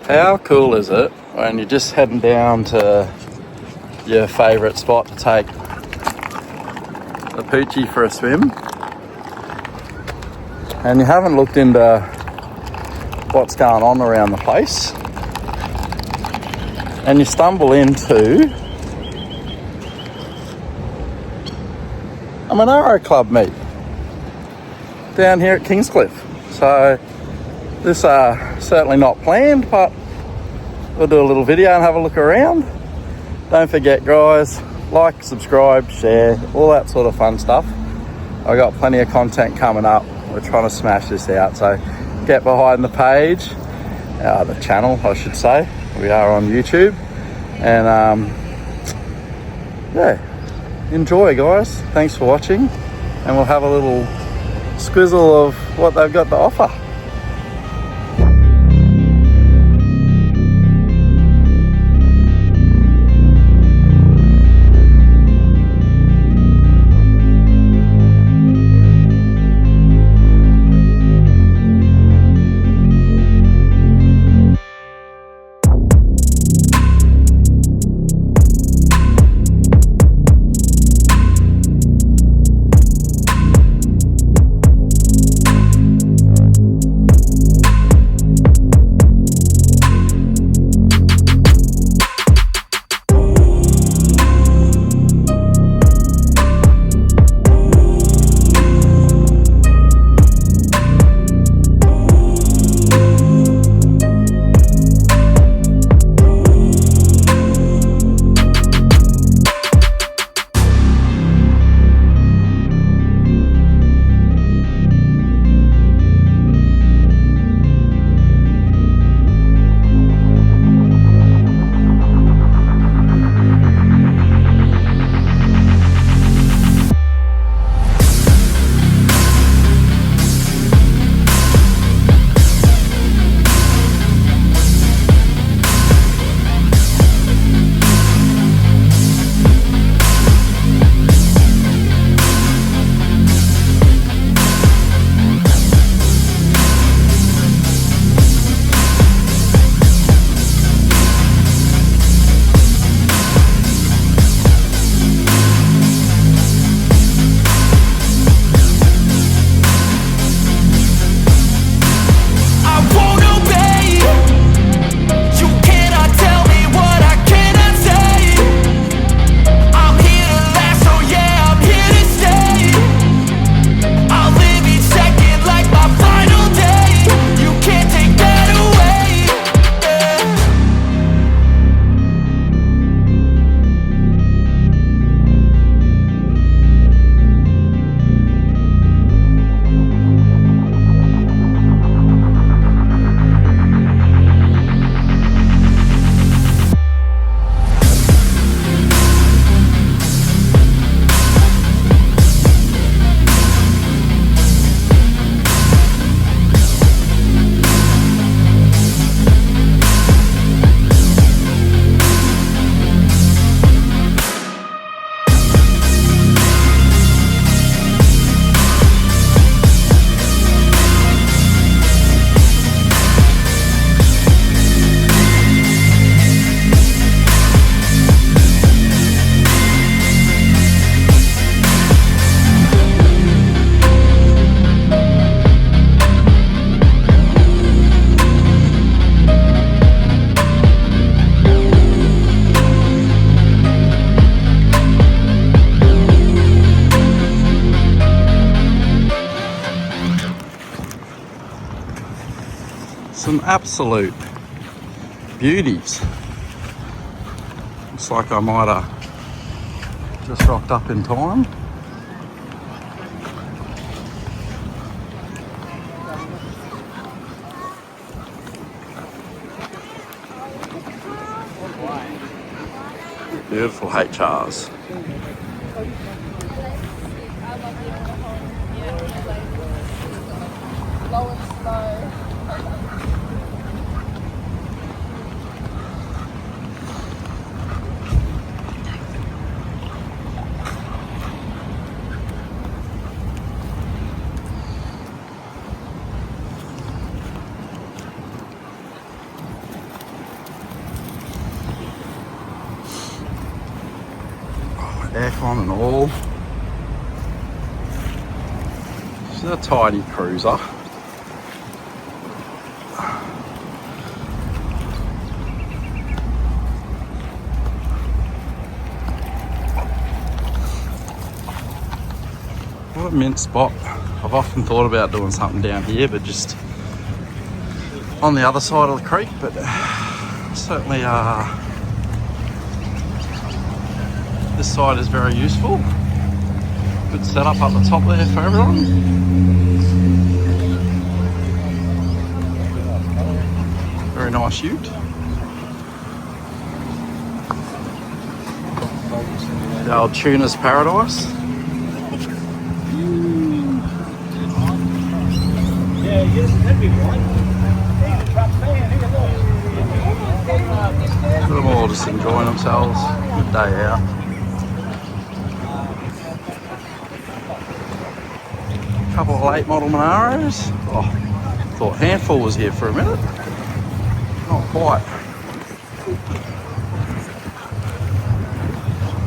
How cool is it when you're just heading down to your favourite spot to take the poochie for a swim, and you haven't looked into what's going on around the place, and you stumble into a Monaro Club meet down here at Kingscliff. So this certainly not planned, but we'll do a little video and have a look around. Don't forget, guys, like, subscribe, share, all that sort of fun stuff. I got plenty of content coming up. We're trying to smash this out, so get behind the page, the channel I should say. We are on YouTube, and yeah, enjoy, guys. Thanks for watching, and we'll have a little squizzle of what they've got to offer. Some absolute beauties. Looks like I might have just rocked up in time. Beautiful HRs. Aircon and all. It's a tiny cruiser. What a mint spot. I've often thought about doing something down here, but just on the other side of the creek, but certainly this side is very useful. Good setup up the top there for everyone. Very nice ute. The old tuner's paradise. Look at them all just enjoying themselves. Good day out. Couple of late model Monaros. Oh, thought Handful was here for a minute. Not quite.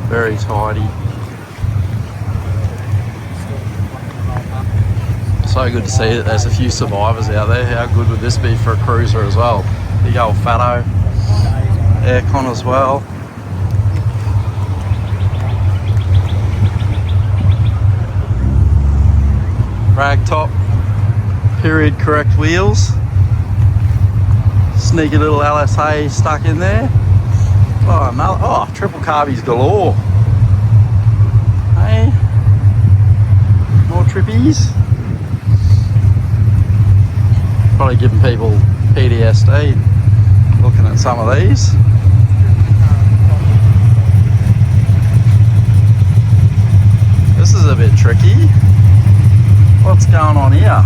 Very tidy. So good to see that there's a few survivors out there. How good would this be for a cruiser as well? Big old fatto. Aircon as well. Rag top. Period correct wheels. Sneaky little LSA stuck in there. Oh, another, oh, triple carbies galore. Hey. More trippies. Probably giving people PTSD looking at some of these. This is a bit tricky. What's going on here?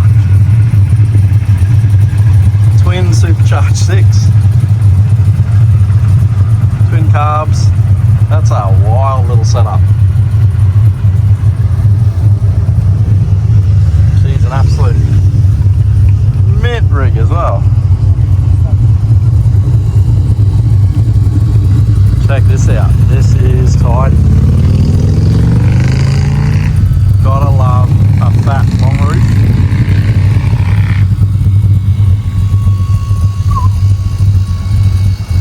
Twin supercharged 6. Twin carbs. That's a wild little setup. She's an absolute mint rig as well. Check this out. This is tight. Gotta love a fat long roof.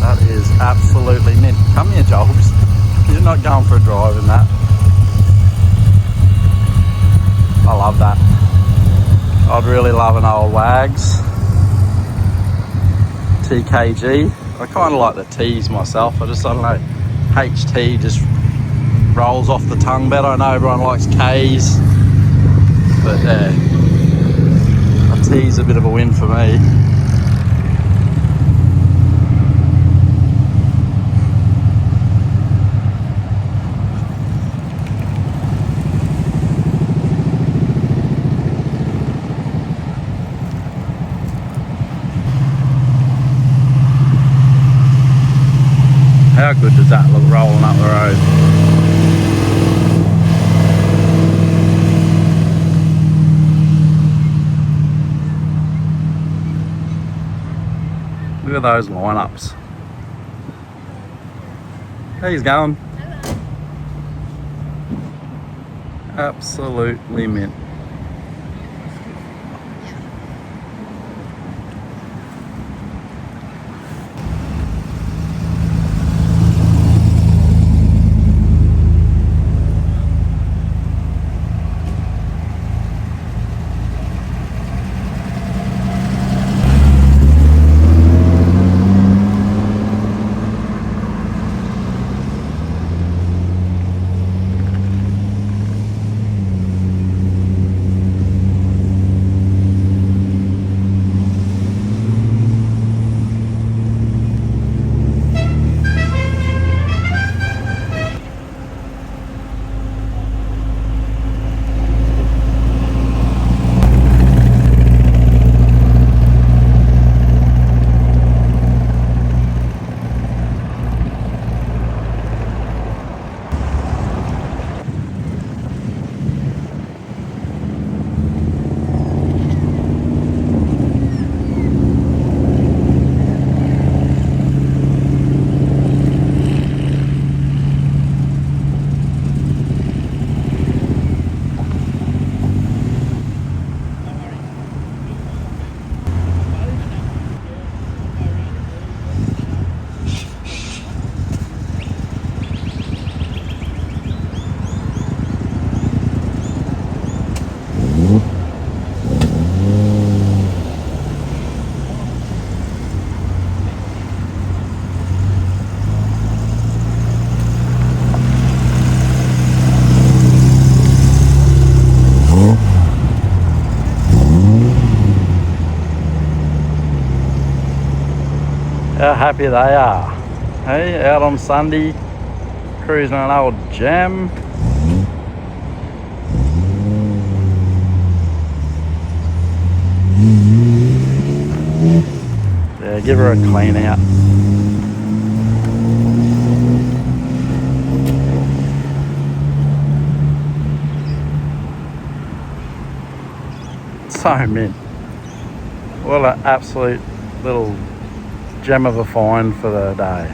That is absolutely mint. Come here, Jobs. You're not going for a drive in that. I love that. I'd really love an old Wags TKG. I kind of like the T's myself. I don't know, HT just rolls off the tongue better. I know everyone likes K's, but a T's a bit of a win for me. How good does that look rolling up the road? Look at those lineups. Hey, he's going. Hello. Absolutely mint. How happy they are. Hey, out on Sunday, cruising an old jam. Yeah, give her a clean out. So mint. What an absolute little gem of a find for the day.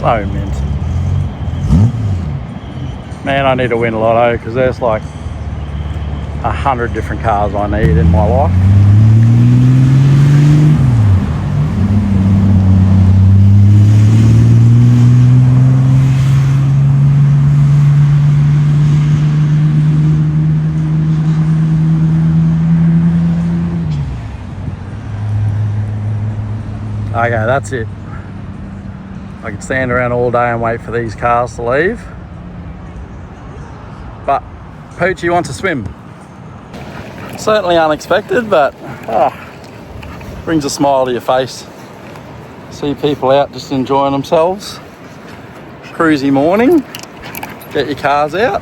So mint. Man, I need to win lotto because there's like 100 different cars I need in my life. Okay, that's it. I could stand around all day and wait for these cars to leave. But Poochie wants to swim. Certainly unexpected, but brings a smile to your face. See people out just enjoying themselves. Cruisy morning. Get your cars out,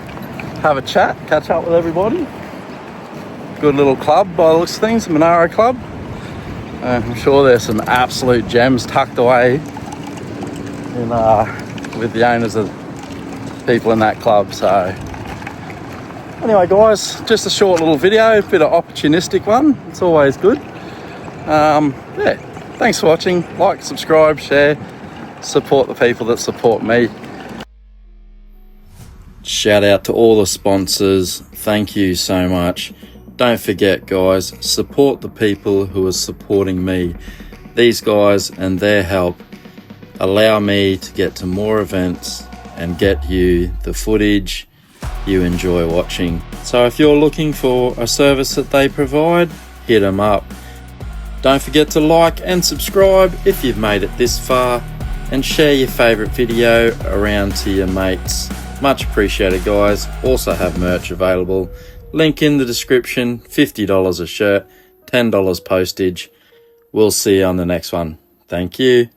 have a chat, catch up with everybody. Good little club by the looks of things, the Monaro Club. I'm sure there's some absolute gems tucked away in, with the owners of people in that club. So anyway guys, just a short little video, a bit of opportunistic one. It's always good. Yeah, thanks for watching. Like, subscribe, share, support the people that support me. Shout out to all the sponsors. Thank you so much. Don't forget guys, support the people who are supporting me. These guys and their help allow me to get to more events and get you the footage you enjoy watching. So if you're looking for a service that they provide, hit them up. Don't forget to like and subscribe if you've made it this far, and share your favourite video around to your mates. Much appreciated guys. Also have merch available. Link in the description. $50 a shirt, $10 postage. We'll see you on the next one. Thank you.